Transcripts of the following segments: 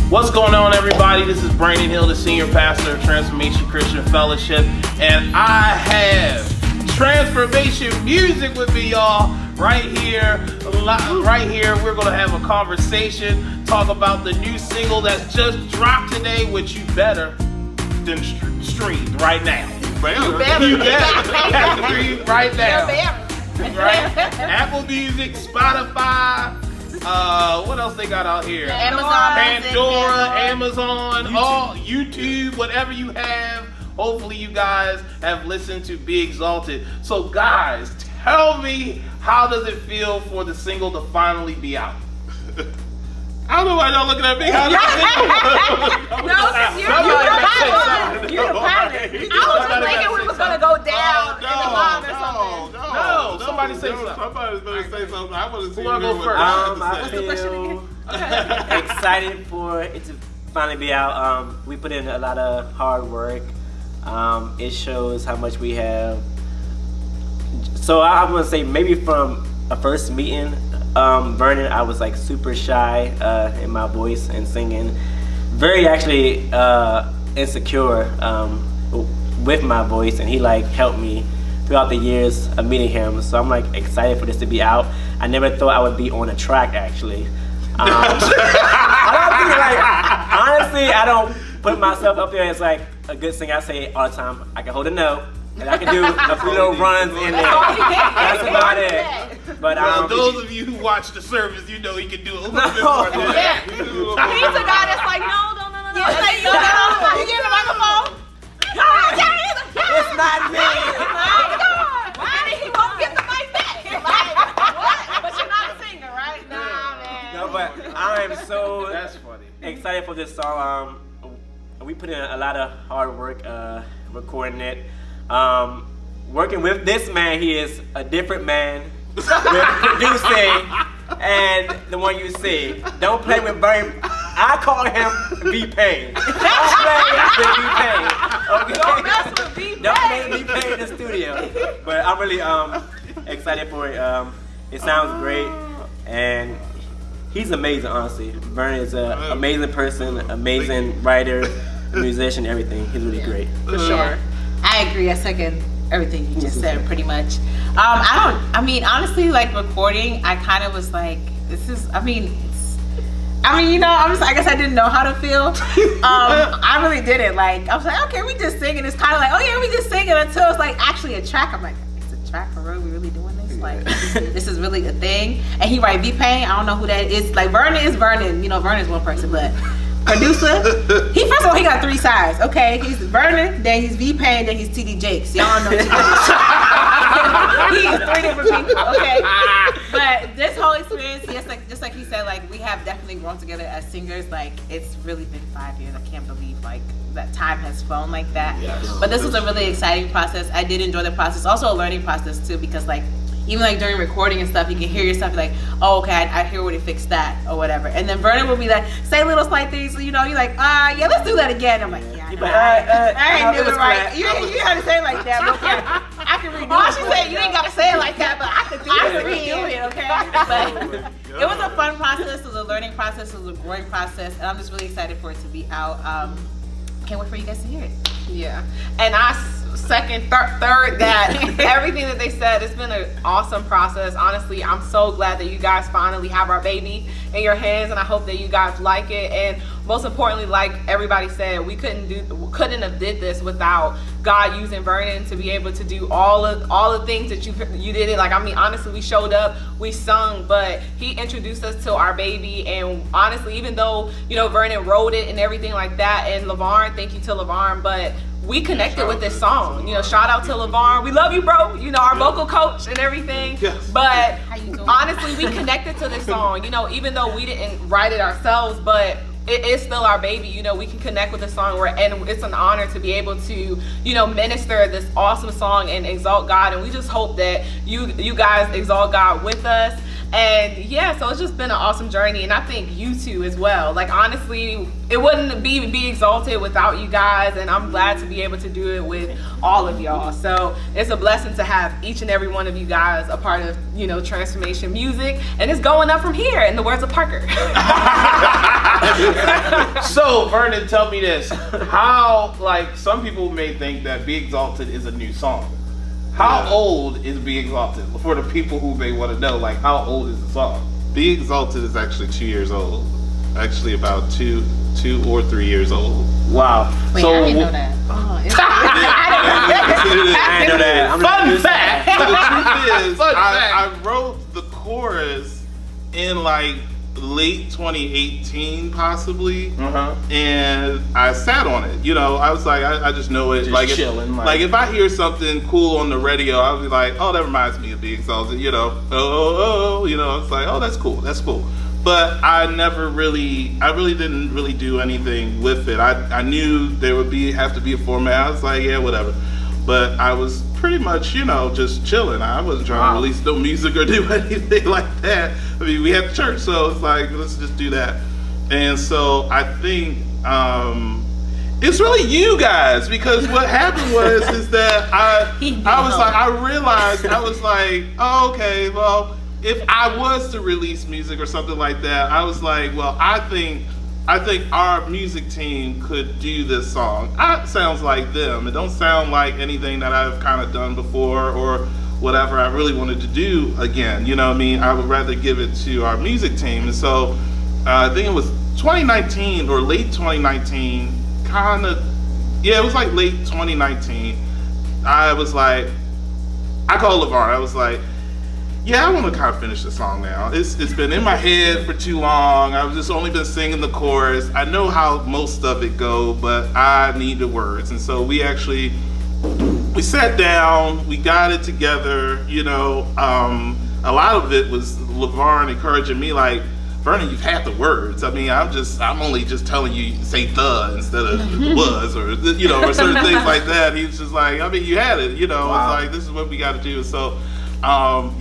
What's going on, everybody? This is Brandon Hill, the Senior Pastor of Transformation Christian Fellowship, and I have Transformation Music with me, y'all. Right here, we're going to have a conversation, talk about the new single that's just dropped today, which you better than stream right now. You better. You better stream right now. Right? Apple Music, Spotify. What else they got out here? Pandora, Amazon, all YouTube, whatever you have. Hopefully you guys have listened to Be Exalted. So guys, tell me, how does it feel for the single to finally be out? I don't know why y'all looking at me. How does it feel? You're the pilot. I was just thinking we was gonna go down in the line or something. No, somebody say something. Somebody's gonna say something. I want to see who wanna go first. I feel excited for it to finally be out. We put in a lot of hard work. It shows how much we have. So I want to say maybe from a first meeting, Vernon, I was like super shy in my voice and singing. Very actually insecure with my voice, and he like helped me throughout the years of meeting him. So I'm like excited for this to be out. I never thought I would be on a track actually. I don't think honestly, I don't put myself up there as like a good singer. I say all the time, I can hold a note and I can do a few little runs in there. That's about it. But those of you who watch the service, you know he can do a little bit more than that. He's a guy that's like, no. You get the microphone. it's not me. He won't get the mic back. Like, what? But you're not a singer, right? Nah, man. No, but I am so That's funny. excited for this song. We put in a lot of hard work recording it. Working with this man, he is a different man with producing and the one you see. Don't play with Bernie. I call him V-Pain. Don't play with V-Pain. Okay? Don't mess with V-Pain. Don't play with V-Pain in the studio. But I'm really excited for it. It sounds great, and he's amazing, honestly. Vernon is an amazing person, amazing writer, musician, everything. He's really great. For sure. I agree. I second everything you just said, pretty much. Honestly, like recording, I kind of was like, I guess I didn't know how to feel. I really didn't. Like, I was like, okay, we just singing. It's kind of like, oh yeah, we just singing, until it's like actually a track. I'm like, it's a track for real? We really doing this? Like, this is really a thing. And he write V-Pain. I don't know who that is. Like, Vernon is Vernon. You know, Vernon's one person, but producer, first of all, he got three sides. Okay, he's Vernon, then he's V-Pain, then he's TD Jakes. Y'all know TD Jakes. He is three different people. Okay, but this whole experience, yes, like just like he said, like we have definitely grown together as singers. Like it's really been 5 years. I can't believe like that time has flown like that. Yes. But this was a really exciting process. I did enjoy the process. Also a learning process too, because like even like during recording and stuff, you can hear yourself like, oh, okay, I hear where they fixed that or whatever. And then Vernon will be like, say little slight things, so, you know, you're like, yeah, let's do that again. I'm like, yeah, I ain't doing it right. You had to say it like that, but okay, I can redo it. She said you ain't got to say it like that, but I can redo it, okay? But it was a fun process. It was a learning process. It was a growing process. And I'm just really excited for it to be out. Can't wait for you guys to hear it. Yeah, and I second, third that everything that they said. It's been an awesome process. Honestly, I'm so glad that you guys finally have our baby in your hands, and I hope that you guys like it. And most importantly, like everybody said, we couldn't have did this without God using Vernon to be able to do all the things that you did it. Like, I mean, honestly, we showed up, we sung, but he introduced us to our baby. And honestly, even though, you know, Vernon wrote it and everything like that, and LeVarn, thank you to LeVarn, but we connected with this song. You know, shout out to LeVarn. We love you, bro. You know, our vocal coach and everything. Yes. But honestly, we connected to this song. You know, even though we didn't write it ourselves, but it is still our baby. You know, we can connect with the song, and it's an honor to be able to, you know, minister this awesome song and exalt God. And we just hope that you guys exalt God with us. And yeah, so it's just been an awesome journey, and I think you too as well. Like, honestly, it wouldn't be Exalted without you guys, and I'm glad to be able to do it with all of y'all. So it's a blessing to have each and every one of you guys a part of, you know, Transformation Music, and it's going up from here, in the words of Parker. So Vernon, tell me this: how, like, some people may think that "Be Exalted" is a new song. How old is "Be Exalted"? For the people who may want to know, like, how old is the song? Be Exalted is actually 2 years old. Actually, about two or 3 years old. Wow. Wait, so I didn't know that. Oh, it's I didn't know that. I'm fun fact. So the truth is, Fun fact. I wrote the chorus in like late 2018, possibly, and I sat on it. You know, I was like, I just know it. Just like chilling. Like if I hear something cool on the radio, I'll be like, oh, that reminds me of Be Exalted. You know, you know, it's like, oh, that's cool. That's cool. But I really didn't really do anything with it. I knew there would have to be a format. I was like, yeah, whatever. But I was pretty much, you know, just chilling. I wasn't trying to release no music or do anything like that. I mean, we had church, so it's like, let's just do that. And so I think it's really you guys, because what happened is that I realized, I was like, oh, okay, well, if I was to release music or something like that, I was like, well, I think our music team could do this song. It sounds like them. It don't sound like anything that I've kind of done before or whatever I really wanted to do again. You know what I mean? I would rather give it to our music team. And so I think it was 2019 or late 2019, it was like late 2019. I was like, I called LeVar. I was like, yeah, I want to kind of finish the song now. It's been in my head for too long. I've just only been singing the chorus. I know how most of it go, but I need the words. And so we sat down, we got it together. You know, a lot of it was LeVar encouraging me, like, Vernon, you've had the words. I mean, I'm only just telling you say the instead of was, or you know, or certain things like that. He's just like, I mean, you had it. You know, It's like, this is what we got to do. So. So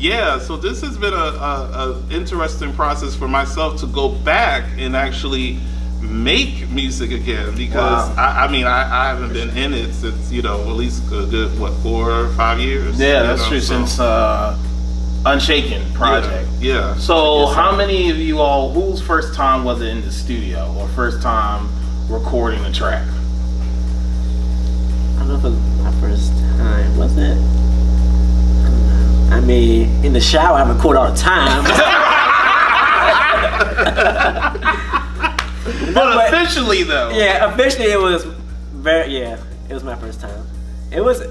this has been a interesting process for myself to go back and actually make music again, because I haven't been in it since, you know, at least a good 4 or 5 years. Yeah, that's true. So. Since Unshaken project. Yeah. So how many of you all, whose first time was it in the studio or first time recording a track? I don't know if it was my first time, was it? I mean, in the shower, I record all the time. But officially, though. Yeah, officially it was it was my first time. It was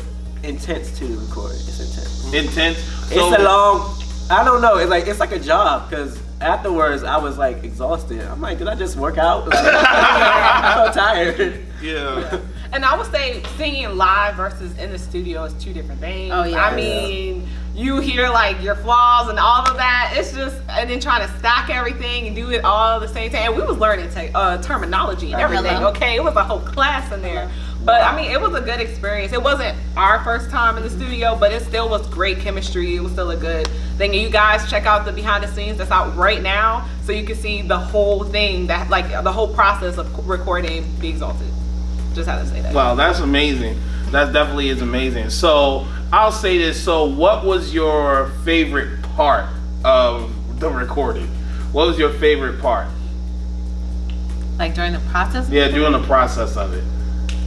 intense too to record. It's intense. Intense? So, it's a long, I don't know, it's like a job, because afterwards I was like exhausted. I'm like, did I just work out? Like, I'm so tired. Yeah. And I would say singing live versus in the studio is 2 different things. Oh, yeah. I mean, you hear like your flaws and all of that. It's just, and then trying to stack everything and do it all at the same time. And we was learning terminology and everything. Hello. Okay, it was a whole class in there. But I mean, it was a good experience. It wasn't our first time in the studio, but it still was great chemistry. It was still a good thing. And you guys check out the behind the scenes that's out right now, so you can see the whole thing, that like the whole process of recording Be Exalted. Just had to say that. Wow, that's amazing. That definitely is amazing. So I'll say this. So what was your favorite part of the recording? What was your favorite part? Like during the process? Yeah, during the process of it.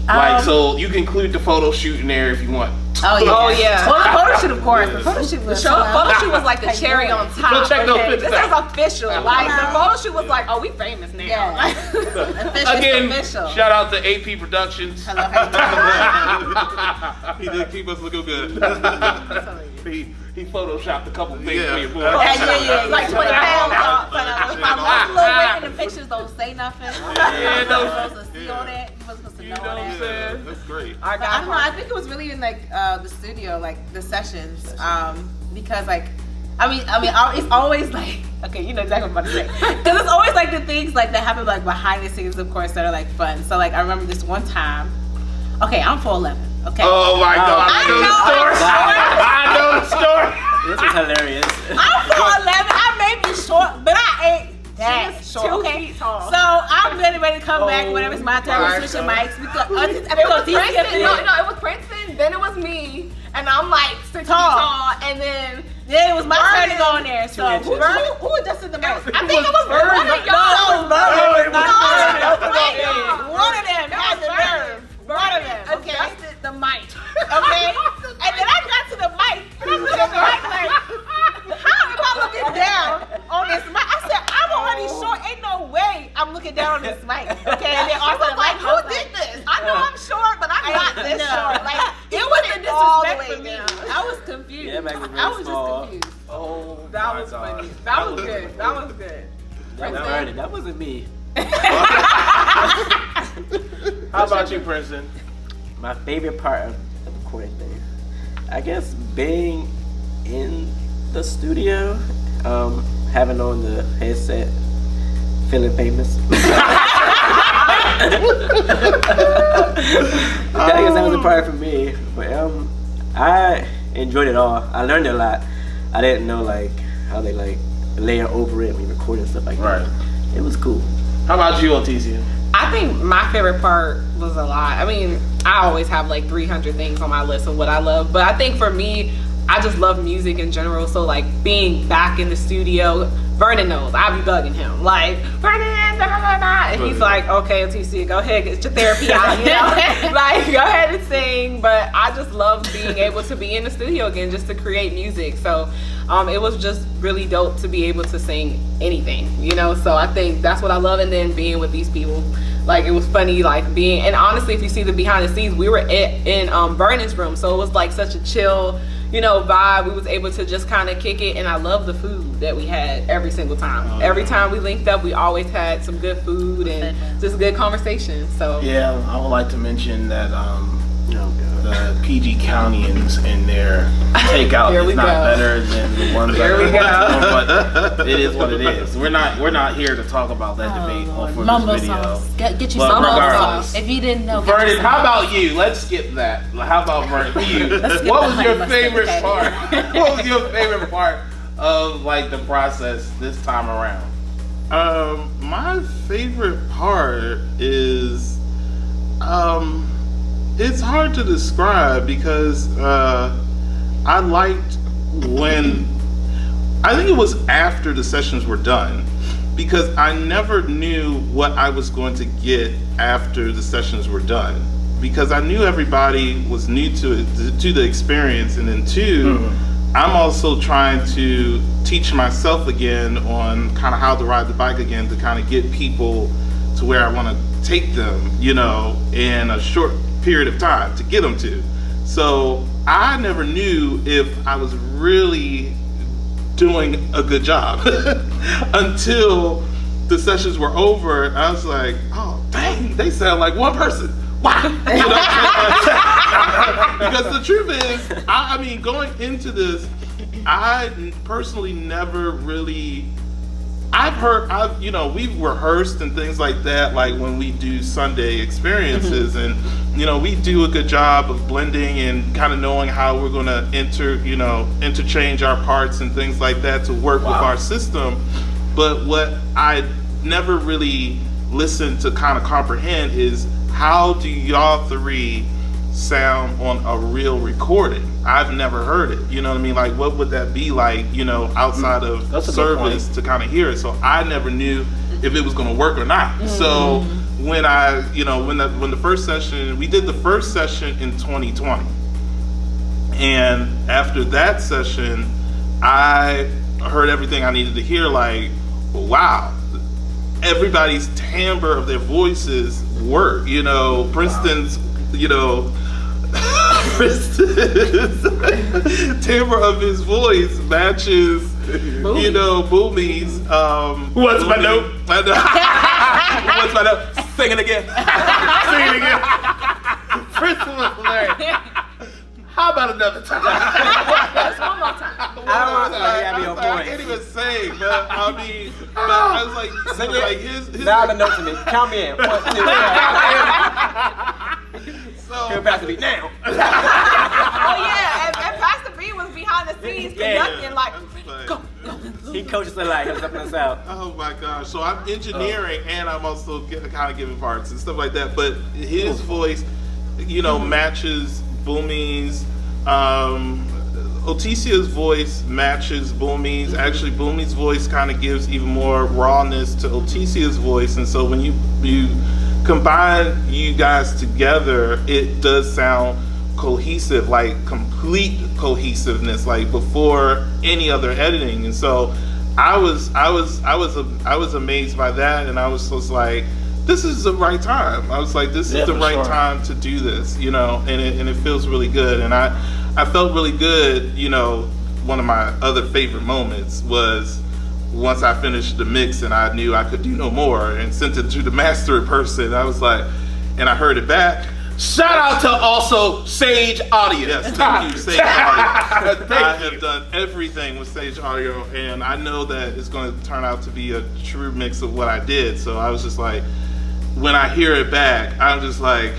Like, so you can include the photo shoot in there if you want. Oh yeah. Oh, yeah. Well, the photo shoot, of course. The photo shoot was Photo shoot was like the cherry on top. Go check those Okay, pictures this is out. official. Like the photo shoot was like, oh, we famous now. Yeah. Again, official. shout out to AP Productions. Hello, how He did keep us looking good. He photoshopped a couple things Yeah. for you, boy. yeah. Like 20 pounds off. Yeah. Little weight in the pictures don't say nothing. Yeah, You're not supposed to see all that. You're not supposed to You know know what I'm that. saying? That's great. I But I don't know. I think it was really in like the studio, like the sessions, because like, I mean, it's always like, okay, you know exactly what I'm about to say, because it's always like the things like that happen like behind the scenes, of course, that are like fun. So like, I remember this one time. Okay, I'm 4'11". Okay. Oh my God! I know the story. This was hilarious. I'm 4'11". I may be short, but I ain't that She is short. 2 Okay. feet tall. So I'm getting ready to come back whenever it's my turn. my We're switching God. mics because It was Princeton. No, it was Princeton. Then it was me, and I'm like 6 feet tall, and then yeah, it was my turn to Vernon. go in there. So inches. who adjusted the mic? I think it was Vernon. No, it was Vernon. looking down on this mic. Okay, and then also like, who did this? I know I'm short, but I'm not this short. Like it wasn't disrespect for me. I was confused. Yeah, back I was just confused. Oh, That was funny. That was good. That was good. That wasn't me. How about you, Princeton? My favorite part of the recording thing, I guess, being in the studio, having on the headset, feeling famous. I guess that was a part for me. But I enjoyed it all. I learned a lot. I didn't know like how they like layer over it when you record and stuff like that. It was cool. How about you, Otissia? I think my favorite part was a lot. I mean, I always have like 300 things on my list of what I love, but I think for me, I just love music in general. So like being back in the studio, Vernon knows. I be bugging him like, Vernon, and he's like, okay, Otissia, go ahead, get your therapy out, you know? Like, go ahead and sing. But I just love being able to be in the studio again, just to create music. So it was just really dope to be able to sing anything, you know? So I think that's what I love. And then being with these people, like it was funny, like being, and honestly, if you see the behind the scenes, we were in Vernon's room. So it was like such a chill, you know, vibe. We was able to just kind of kick it, and I love the food that we had every single time. Every time we linked up, we always had some good food and just good conversation. So yeah, I would like to mention that the PG Countyans in their takeout is not better than the ones Here we but it is what it is. We're not here to talk about that debate for Mumbo this video. sauce. Get you But some mumbo regardless. sauce. If you didn't know, Vernon, how about you? Let's skip that. How about Vernon? You. What was your favorite part? What was your favorite part of like the process this time around? My favorite part is it's hard to describe because I liked when I think it was after the sessions were done, because I never knew what I was going to get after the sessions were done, because I knew everybody was new to the experience, and then two, I'm also trying to teach myself again on kind of how to ride the bike again, to kind of get people to where I want to take them, you know, in a short period of time to get them to. So I never knew if I was really doing a good job until the sessions were over. And I was like, oh dang, they sound like one person. Wow. You know? Because the truth is, I mean, going into this, I personally never really, you know, we've rehearsed and things like that, like when we do Sunday experiences, and you know, we do a good job of blending and kind of knowing how we're going to interchange our parts and things like that to work with our system. But what I never really listened to kind of comprehend is, how do y'all three sound on a real recording? I've never heard it. You know what I mean? Like, what would that be like, you know, outside of service to kind of hear it? So I never knew if it was going to work or not. So when I, you know, when the first session, we did the first session in 2020. And after that session, I heard everything I needed to hear, like, wow, everybody's timbre of their voices work. You know, Princeton's, you know, Princeton's timbre of his voice matches, you know, Boomy's. What's my note? What's my note? Sing it again. Sing it again. Princeton was hilarious. How about another time? Just one more time. I don't want to have your I voice. can't even sing, but I mean, but I was like, his Now the note to me. Count me in. 1, 2, 3. so Feel past the beat now. Oh yeah, and Pastor B was behind the scenes conducting, like, go. He coaches the light. He's up in the south. Oh my gosh! So I'm engineering and I'm also kind of giving parts and stuff like that. But his voice, you know, matches Boomy's. Otissia's voice matches Boomy's. Actually, Boomy's voice kind of gives even more rawness to Otissia's voice, and so when you combine you guys together, it does sound cohesive, like complete cohesiveness, like before any other editing. And so I was amazed by that, and I was just like, this is the right time. I was like, this is the right time to do this, you know, and it feels really good. And I felt really good, you know. One of my other favorite moments was once I finished the mix and I knew I could do no more and sent it to the master person. I was like, and I heard it back. Shout out to also Sage Audio. Yes, thank you, Sage Audio. I have done everything with Sage Audio, and I know that it's going to turn out to be a true mix of what I did. So I was just like, when I hear it back, I'm just like,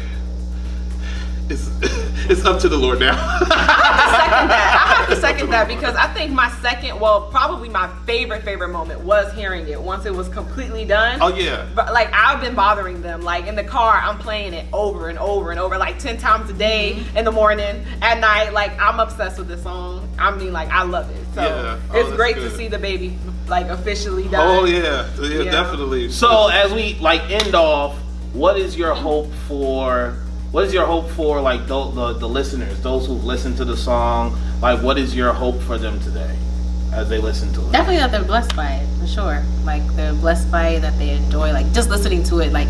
it's up to the Lord now. I have to second that because I think probably my favorite moment was hearing it once it was completely done. Oh yeah. But like I've been bothering them. Like in the car, I'm playing it over and over and over, like 10 times a day, in the morning, at night. Like I'm obsessed with this song. I mean, like I love it. So it's great to see the baby like officially done. Oh yeah, definitely. So as we like end off, what is your hope for? What is your hope for like the listeners, those who've listened to the song? Like, what is your hope for them today as they listen to it? Definitely that they're blessed by it, for sure. Like they're blessed by it, that they enjoy like just listening to it, like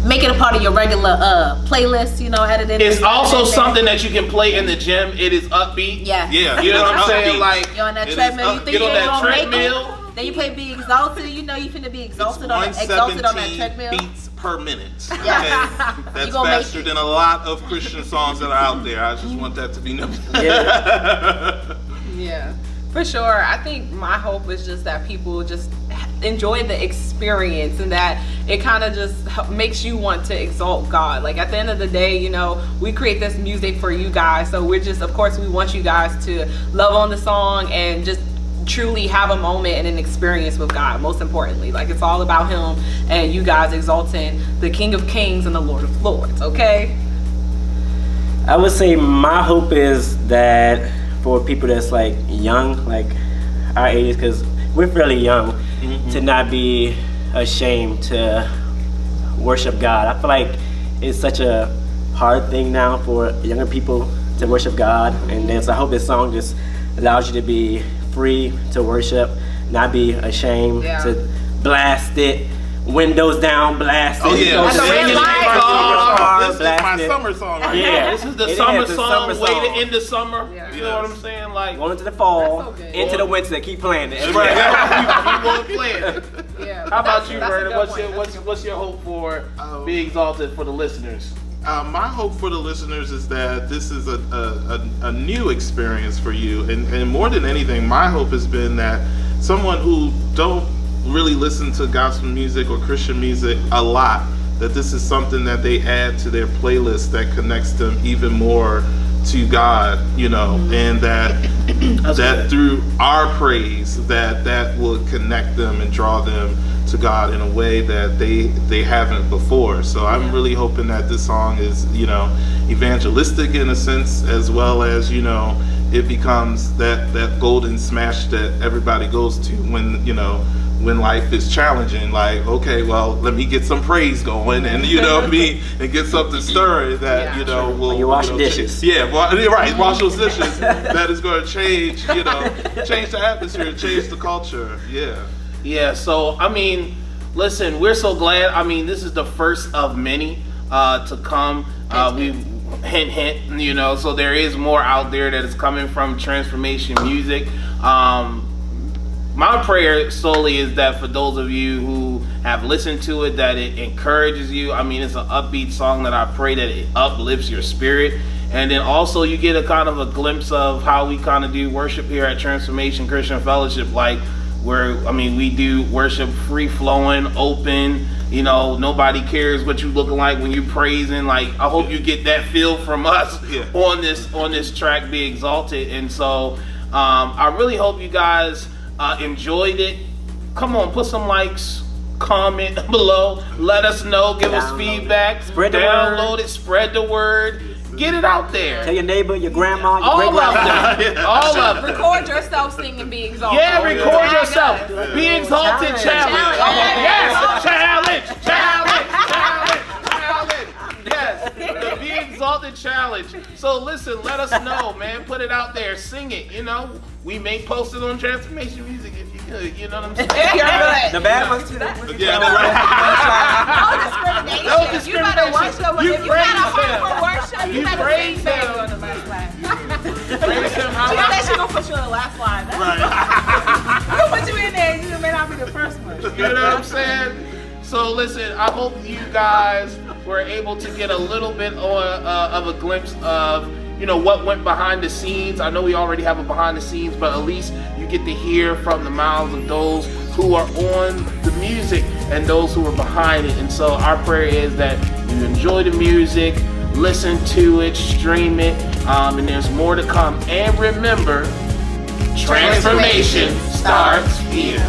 make it a part of your regular playlist, you know, edited. It's also something that you can play in the gym. It is upbeat. Yeah. Yeah. You know what I'm saying? Like you're on that treadmill, you think get on you're that gonna make treadmill. it. Then you play Be Exalted, you know you finna be exalted on It's that treadmill. beats per minute. Okay? Yeah. That's faster than a lot of Christian songs that are out there. I just want that to be known. Yeah, for sure. I think my hope is just that people just enjoy the experience and that it kind of just makes you want to exalt God. Like at the end of the day, you know, we create this music for you guys. So we're just, of course, we want you guys to love on the song and just truly have a moment and an experience with God, most importantly. Like it's all about him and you guys exalting the King of Kings and the Lord of Lords, okay? I would say my hope is that for people that's like young, like our age, because we're fairly young, to not be ashamed to worship God. I feel like it's such a hard thing now for younger people to worship God, and then so I hope this song just allows you to be free to worship, not be ashamed to blast it, windows down, blast it. Oh yeah, This is my summer song right Yeah, this is the summer song. Way to end the summer. Yeah. You know what I'm saying? Like going into the fall, so into the winter, keep playing it. Right. We won't play it. Yeah. How about you, That's a Vernon? good point. What's your hope for Be Exalted for the listeners? My hope for the listeners is that this is a new experience for you, and more than anything, my hope has been that someone who don't really listen to gospel music or Christian music a lot, that this is something that they add to their playlist that connects them even more to God, you know, and that through our praise that will connect them and draw them to God in a way that they haven't before. So I'm really hoping that this song is, you know, evangelistic in a sense, as well as, you know, it becomes that golden smash that everybody goes to when, you know, when life is challenging. Like, okay, well, let me get some praise going, and you know what I mean, and get something stirring that you know will. You wash dishes. Right. Wash those dishes. That is going to change, you know, change the atmosphere, change the culture. Yeah. So I mean, listen, we're so glad. I mean, this is the first of many to come. We hint, you know. So there is more out there that is coming from Transformation Music. My prayer solely is that for those of you who have listened to it, that it encourages you. I mean, it's an upbeat song that I pray that it uplifts your spirit. And then also you get a kind of a glimpse of how we kind of do worship here at Transformation Christian Fellowship. Like, we do worship free flowing, open, you know, nobody cares what you looking like when you praising. Like, I hope you get that feel from us on this track, Be Exalted. And so I really hope you guys enjoyed it. Come on, put some likes, comment below, let us know, give us feedback, download it, spread the word, get it out there. Tell your neighbor, your grandma, your all great-grandma. all of them. Record yourself singing Be Exalted. Yeah, record yourself. Be Exalted challenge. Yes, challenge. Yes, the Be Exalted challenge. So listen, let us know, man. Put it out there, sing it. You know, we may post it on Transformation Music if you You know what I'm saying? You're good. The bad ones too. Yeah, right. No discrimination. No You better worship. You If you got a praise heart for worship, You you better praise sing him. baby on the last line. Praise him how She said she gonna put you on the last line. Right. We'll put you in there. You may not be the first one. You know what I'm saying? So listen, I hope you guys were able to get a little bit of a glimpse of, you know, what went behind the scenes. I know we already have a behind the scenes, but at least you get to hear from the mouths of those who are on the music and those who are behind it. And so our prayer is that you enjoy the music, listen to it, stream it, and there's more to come. And remember, transformation starts here.